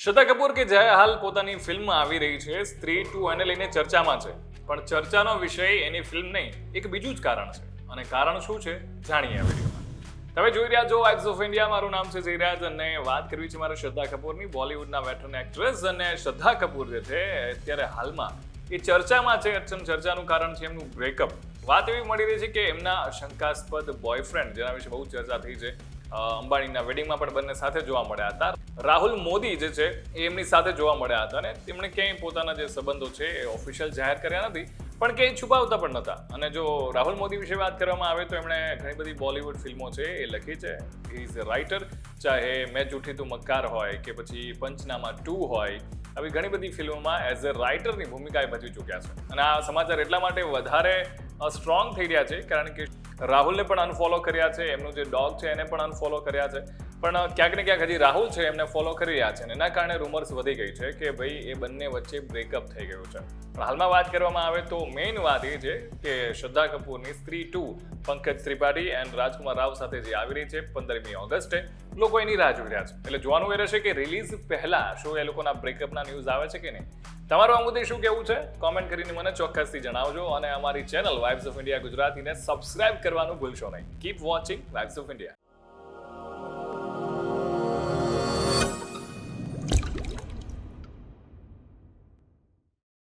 શ્રદ્ધા કપૂર કે જે હાલ પોતાની ફિલ્મ આવી રહી છે સ્ત્રી 2 એને લઈને ચર્ચામાં છે, પણ ચર્ચાનો વિષય એની ફિલ્મ નહીં, એક બીજું જ કારણ છે. અને કારણ શું છે જાણીએ આ વિડીયોમાં. તમે જોઈ રહ્યા છો વાઇબ્સ ઓફ ઇન્ડિયા. મારું નામ છે જયરાજ અને વાત કરવી છે મારે શ્રદ્ધા કપૂરની, બોલિવૂડના વેટરન એક્ટ્રેસ. અને શ્રદ્ધા કપૂર જે છે અત્યારે હાલમાં એ ચર્ચામાં છે. ચર્ચાનું કારણ છે એમનું બ્રેકઅપ. વાત એવી મળી રહી છે કે એમના શંકાસ્પદ બોયફ્રેન્ડ, જેના વિશે બહુ ચર્ચા થઈ છે, અંબાણીના વેડિંગમાં પણ બંને સાથે જોવા મળ્યા હતા. રાહુલ મોદી જે છે એ એમની સાથે જોવા મળ્યા હતા અને તેમણે ક્યાંય પોતાના જે સંબંધો છે એ ઓફિશિયલ જાહેર કર્યા નથી, પણ ક્યાંય છુપાવતા પણ નહોતા. અને જો રાહુલ મોદી વિશે વાત કરવામાં આવે તો એમણે ઘણી બધી બોલિવૂડ ફિલ્મો છે એ લખી છે. He is a writer. ચાહે મેં જૂઠી તું મક્કાર હોય કે પછી પંચનામા 2 હોય, આવી ઘણી બધી ફિલ્મોમાં એઝ અ રાઇટરની ભૂમિકા એ ભજવી ચૂક્યા છે. અને આ સમાચાર એટલા માટે વધારે સ્ટ્રોંગ થઈ રહ્યા છે કારણ કે રાહુલને પણ અનફોલો કર્યા છે, એમનું જે ડોગ છે એને પણ અનફોલો કર્યા છે, પણ ક્યાંક ને ક્યાંક હજી રાહુલ છે એમને ફોલો કરી રહ્યા છે. અને એના કારણે રૂમર્સ વધી ગઈ છે કે ભાઈ એ બંને વચ્ચે બ્રેકઅપ થઈ ગયું છે. પણ હાલમાં વાત કરવામાં આવે તો મેઇન વાત એ છે કે શ્રદ્ધા કપૂરની સ્ત્રી 2 પંકજ ત્રિપાઠી એન્ડ રાજકુમાર રાવ સાથે જે આવી રહી છે 15મી ઓગસ્ટે, લોકો એની રાહ જોઈ રહ્યા છે. એટલે જોવાનું એ રહેશે કે રિલીઝ પહેલા શું એ લોકોના બ્રેકઅપના ન્યૂઝ આવે છે કે નહીં. તમારું આ મુદ્દે શું કહેવું છે કોમેન્ટ કરીને મને ચોક્કસથી જણાવજો. અને અમારી ચેનલ વાઇબ્સ ઓફ ઇન્ડિયા ગુજરાતીને સબસ્ક્રાઇબ કરવાનું ભૂલશો નહીં. Keep watching Vibes of India.